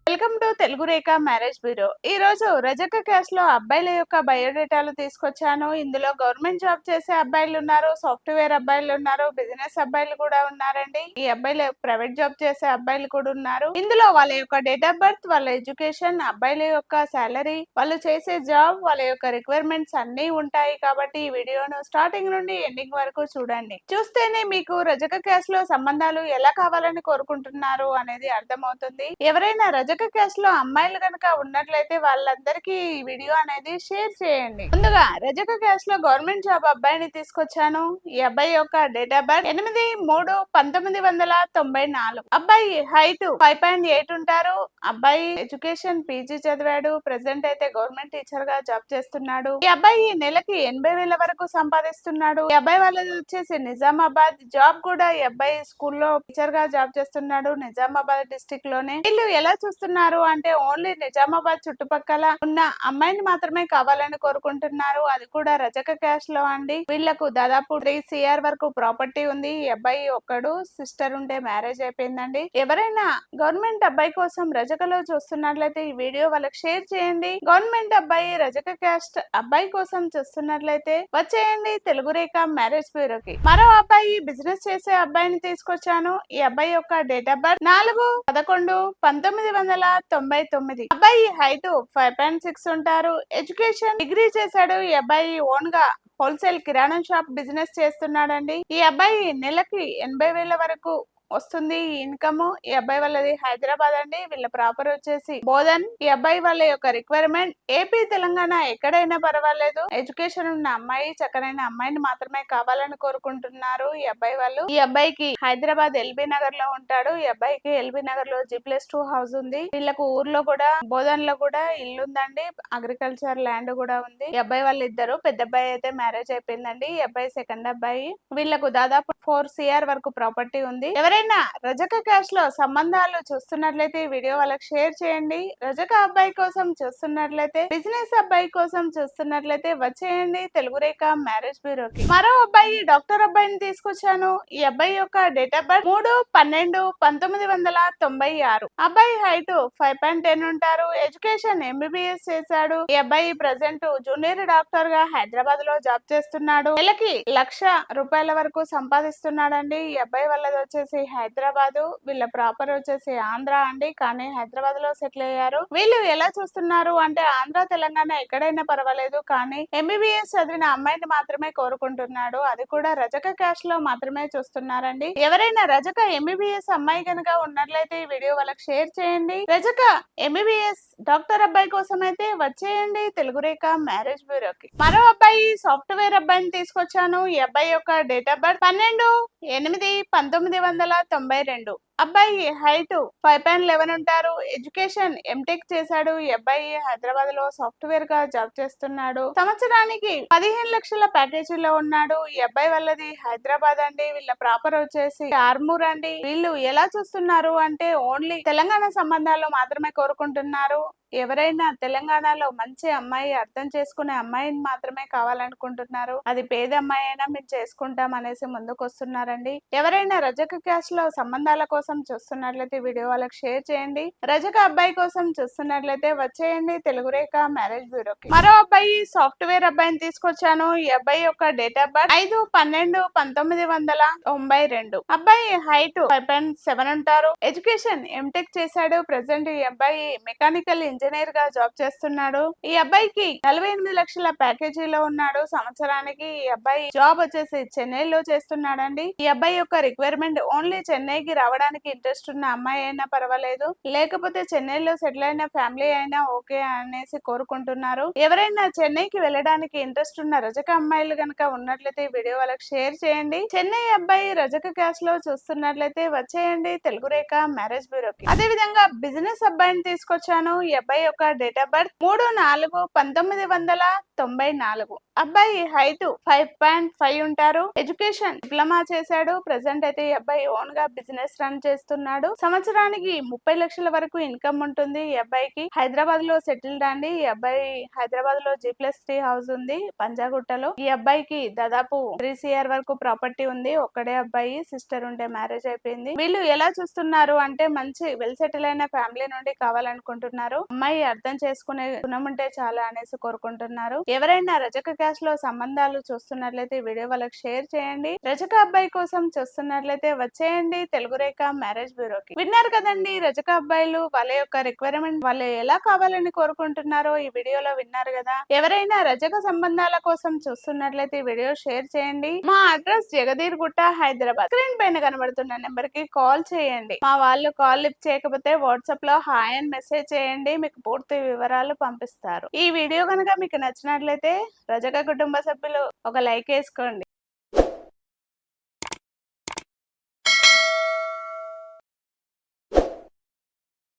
Welcome to Telugu Rekha marriage bureau. ఈ రోజు రజక క్యాస్ట్ లో అబ్బాయిల యొక్క బయోడేటాలు తీసుకొచ్చాను. ఇందులో గవర్నమెంట్ జాబ్ చేసే అబ్బాయిలు ఉన్నారు, సాఫ్ట్వేర్ అబ్బాయిలు ఉన్నారు, బిజినెస్ అబ్బాయిలు కూడా ఉన్నారండి. ఈ అబ్బాయిలు ప్రైవేట్ జాబ్ చేసే అబ్బాయిలు కూడా ఉన్నారు. ఇందులో వాళ్ళ యొక్క డేట్ ఆఫ్ బర్త్, వాళ్ళ ఎడ్యుకేషన్, అబ్బాయిల యొక్క సాలరీ, వాళ్ళు చేసే జాబ్, వాళ్ళ యొక్క రిక్వైర్మెంట్స్ అన్ని ఉంటాయి. కాబట్టి ఈ వీడియోను స్టార్టింగ్ నుండి ఎండింగ్ వరకు చూడండి. చూస్తేనే మీకు రజక క్యాస్ట్ లో సంబంధాలు ఎలా కావాలని కోరుకుంటున్నారు అనేది అర్థమవుతుంది. ఎవరైనా రజక క్యాస్ట్ లో అమ్మాయిలు కనుక ఉన్నట్లయితే వాళ్ళందరికీ ఈ వీడియో అనేది షేర్ చేయండి. ముందుగా రజక క్యాస్ట్ లో గవర్నమెంట్ జాబ్ అబ్బాయిని తీసుకొచ్చాను. ఈ అబ్బాయి యొక్క డేట్ ఆఫ్ బర్త్ 8/3/1994. అబ్బాయి హైట్ 5.8 ఉంటారు. అబ్బాయి ఎడ్యుకేషన్ పీజీ చదివాడు. ప్రెసెంట్ అయితే గవర్నమెంట్ టీచర్ గా జాబ్ చేస్తున్నాడు. ఈ అబ్బాయి నెలకి 80,000 వరకు సంపాదిస్తున్నాడు. ఈ అబ్బాయి వాళ్ళది వచ్చేసి నిజామాబాద్. జాబ్ కూడా ఈ అబ్బాయి స్కూల్లో టీచర్ గా జాబ్ చేస్తున్నాడు, నిజామాబాద్ డిస్ట్రిక్ట్ లోనే. వీళ్ళు ఎలా చూస్తున్నారు అంటే ఓన్లీ నిజామాబాద్ చుట్టుపక్కల ఉన్న అమ్మాయిని మాత్రమే కావాలని కోరుకుంటున్నారు. అది కూడా రజక క్యాస్ట్ లో అండి. వీళ్ళకు దాదాపు 3 CR వరకు ప్రాపర్టీ ఉంది. ఈ అబ్బాయి ఒక్కడు, సిస్టర్ ఉంటే మ్యారేజ్ అయిపోయిందండి. ఎవరైనా గవర్నమెంట్ అబ్బాయి కోసం రజకలో చూస్తున్నట్లయితే ఈ వీడియో వాళ్ళకి షేర్ చేయండి. గవర్నమెంట్ అబ్బాయి రజక క్యాస్ట్ అబ్బాయి కోసం చూస్తున్నట్లయితే వచ్చేయండి తెలుగు రేఖ మ్యారేజ్ బ్యూరోకి. మరో అబ్బాయి బిజినెస్ చేసే అబ్బాయిని తీసుకొచ్చాను. ఈ అబ్బాయి యొక్క డేట్ ఆఫ్ బర్త్ 4/11/1999. అబ్బాయి హైట్ 5.6 ఉంటారు. ఎడ్యుకేషన్ డిగ్రీ చేశాడు. ఈ అబ్బాయి ఓన్ గా హోల్సేల్ కిరాణా షాప్ బిజినెస్ చేస్తున్నాడండి. ఈ అబ్బాయి నెలకి 80,000 వరకు వస్తుంది ఇన్కమ్. ఈ అబ్బాయి వాళ్ళది హైదరాబాద్ అండి. వీళ్ళ ప్రాపర్ వచ్చేసి బోధన్. ఈ అబ్బాయి వాళ్ళ యొక్క రిక్వైర్మెంట్ ఏపీ తెలంగాణ ఎక్కడైనా పర్వాలేదు, ఎడ్యుకేషన్ ఉన్న అమ్మాయి, చక్కనైన అమ్మాయిని మాత్రమే కావాలని కోరుకుంటున్నారు ఈ అబ్బాయి వాళ్ళు. ఈ అబ్బాయికి హైదరాబాద్ ఎల్బీ నగర్ లో ఉంటాడు. ఈ అబ్బాయికి ఎల్బీ నగర్ లో G+2 హౌస్ ఉంది. వీళ్ళకు ఊర్లో కూడా బోధన్ లో కూడా ఇల్లు ఉందండి, అగ్రికల్చర్ ల్యాండ్ కూడా ఉంది. ఈ అబ్బాయి వాళ్ళు ఇద్దరు. పెద్ద అబ్బాయి అయితే మ్యారేజ్ అయిపోయిందండి. ఈ అబ్బాయి సెకండ్ అబ్బాయి. వీళ్ళకు దాదాపు 4 CR వరకు ప్రాపర్టీ ఉంది. ఎవరైనా రజక క్యాస్ట్ లో సంబంధాలు చూస్తున్నట్లయితే ఈ వీడియో వాళ్ళకి షేర్ చేయండి. రజక అబ్బాయి కోసం చూస్తున్నట్లయితే, బిజినెస్ అబ్బాయి కోసం చూస్తున్నట్లయితే వచ్చేయండి తెలుగు రేఖ మ్యారేజ్ బ్యూరోకి. మరో అబ్బాయి డాక్టర్ అబ్బాయిని తీసుకొచ్చాను. ఈ అబ్బాయి యొక్క డేట్ ఆఫ్ బర్త్ 3/12/1996. అబ్బాయి హైట్ 5.10 ఉంటారు. ఎడ్యుకేషన్ MBBS చేశాడు. ఈ అబ్బాయి ప్రెసెంట్ జూనియర్ డాక్టర్ గా హైదరాబాద్ లో జాబ్ చేస్తున్నాడు. నెలకి ₹1,00,000 వరకు సంపాదిస్తున్నాడండి. ఈ అబ్బాయి వాళ్ళది వచ్చేసి హైదరాబాద్. వీళ్ళ ప్రాపర్ వచ్చేసి ఆంధ్ర అండి, కానీ హైదరాబాద్ లో సెటిల్ అయ్యారు. వీళ్ళు ఎలా చూస్తున్నారు అంటే ఆంధ్ర తెలంగాణ ఎక్కడైనా పర్వాలేదు, కానీ MBBS చదివిన అమ్మాయిని మాత్రమే కోరుకుంటున్నాడు. అది కూడా రజక క్యాస్ట్ లో మాత్రమే చూస్తున్నారండి. ఎవరైనా రజక MBBS అమ్మాయి కనుక ఉన్నట్లయితే ఈ వీడియో వాళ్ళకి షేర్ చేయండి. రజక MBBS డాక్టర్ అబ్బాయి కోసం అయితే వచ్చేయండి తెలుగు రేఖ మ్యారేజ్ బ్యూరోకి. మరో అబ్బాయి సాఫ్ట్వేర్ అబ్బాయిని తీసుకొచ్చాను. ఈ అబ్బాయి యొక్క డేట్ ఆఫ్ బర్త్ 12/8/1992. అబ్బాయి హైట్ 5.11 ఉంటారు. ఎడ్యుకేషన్ MTech చేశాడు. ఈ అబ్బాయి హైదరాబాద్ లో సాఫ్ట్వేర్ గా జాబ్ చేస్తున్నాడు. సంవత్సరానికి 15 లక్షల ప్యాకేజీలో ఉన్నాడు. ఈ అబ్బాయి వాళ్ళది హైదరాబాద్ అండి. వీళ్ళ ప్రాపర్ వచ్చేసి ఆర్మూర్ అండి. వీళ్ళు ఎలా చూస్తున్నారు అంటే ఓన్లీ తెలంగాణ సంబంధాలు మాత్రమే కోరుకుంటున్నారు. ఎవరైనా తెలంగాణలో మంచి అమ్మాయి, అర్థం చేసుకునే అమ్మాయిని మాత్రమే కావాలనుకుంటున్నారు. అది పేద అమ్మాయి అయినా మేము చేసుకుంటాం అనేసి ముందుకు వస్తున్నారండి. ఎవరైనా రజక క్యాస్ట్ లో సంబంధాల కోసం చూస్తున్నట్లయితే వీడియో వాళ్ళకి షేర్ చేయండి. రజక అబ్బాయి కోసం చూస్తున్నట్లయితే వచ్చేయండి తెలుగు రేఖ మ్యారేజ్ బ్యూరోకి. మరో అబ్బాయి సాఫ్ట్వేర్ అబ్బాయిని తీసుకొచ్చాను. ఈ అబ్బాయి యొక్క డేట్ ఆఫ్ బర్త్ 5/12/1992. అబ్బాయి హైట్ 5.7 ఉంటారు. ఎడ్యుకేషన్ MTech చేశాడు. ప్రెసెంట్ ఈ అబ్బాయి మెకానికల్ ఇంజనీర్ గా జాబ్ చేస్తున్నాడు. ఈ అబ్బాయికి 48 లక్షల ప్యాకేజీలో ఉన్నాడు. సంవత్సరానికి ఈ అబ్బాయి జాబ్ వచ్చేసి చెన్నైలో చేస్తున్నాడండి. ఈ అబ్బాయి యొక్క రిక్వైర్మెంట్ ఓన్లీ చెన్నైకి రావడానికి ఇంట్రెస్ట్ ఉన్న అమ్మాయి అయినా పర్వాలేదు, లేకపోతే చెన్నైలో సెటిల్ అయిన ఫ్యామిలీ అయినా ఓకే అనేసి కోరుకుంటున్నారు. ఎవరైనా చెన్నైకి వెళ్ళడానికి ఇంట్రెస్ట్ ఉన్న రజక అమ్మాయిలు కనుక ఉన్నట్లయితే ఈ వీడియో వాళ్ళకి షేర్ చేయండి. చెన్నై అబ్బాయి రజక క్యాస్ట్ లో చూస్తున్నట్లయితే వచ్చేయండి తెలుగు రేఖ మ్యారేజ్ బ్యూరోకి. అదే విధంగా బిజినెస్ అబ్బాయిని తీసుకొచ్చాను. ఈ అబ్బాయి యొక్క డేట్ ఆఫ్ బర్త్ 3/4/1994. అబ్బాయి హైట్ 5.5 ఉంటారు. ఎడ్యుకేషన్ డిప్లొమా చేశాడు. ప్రెసెంట్ అయితే ఈ అబ్బాయి ఓన్ గా బిజినెస్ రన్ చేస్తున్నాడు. సంవత్సరానికి 30 లక్షల వరకు ఇన్కమ్ ఉంటుంది ఈ అబ్బాయికి. హైదరాబాద్ లో సెటిల్డ్ అండి. ఈ అబ్బాయి హైదరాబాద్ లో G+3 హౌస్ ఉంది పంజాగుట్టలో. ఈ అబ్బాయికి దాదాపు 3 CR వరకు ప్రాపర్టీ ఉంది. ఒక్కడే అబ్బాయి, సిస్టర్ ఉండే మ్యారేజ్ అయిపోయింది. వీళ్ళు ఎలా చూస్తున్నారు అంటే మంచి వెల్ సెటిల్ అయిన ఫ్యామిలీ నుండి కావాలనుకుంటున్నారు. అమ్మాయి అర్థం చేసుకునే గుణం ఉంటే చాలా అనేసి కోరుకుంటున్నారు. ఎవరైనా రజక క్యాస్ట్ లో సంబంధాలు చూస్తున్నట్లయితే ఈ వీడియో వాళ్ళకి షేర్ చేయండి. రజక అబ్బాయి కోసం చూస్తున్నట్లయితే వచ్చేయండి తెలుగు రేఖ మ్యారేజ్ బ్యూరోకి. విన్నారు కదండి, రజక అబ్బాయిలు వాళ్ళ యొక్క రిక్వైర్మెంట్ వాళ్ళు ఎలా కావాలని కోరుకుంటున్నారో ఈ వీడియోలో విన్నారు కదా. ఎవరైనా రజక సంబంధాల కోసం చూస్తున్నట్లయితే ఈ వీడియో షేర్ చేయండి. మా అడ్రస్ జగదీర్గుట్ట, హైదరాబాద్. స్క్రీన్ పైన కనబడుతున్న నెంబర్ కి కాల్ చేయండి. మా వాళ్ళు కాల్ లిఫ్ట్ చేయకపోతే వాట్సాప్ లో హాయ్ అని మెసేజ్ చేయండి, మీకు పూర్తి వివరాలు పంపిస్తారు. ఈ వీడియో కనుక మీకు నచ్చినట్లయితే రజక కుటుంబ సభ్యులు ఒక లైక్ వేసుకోండి.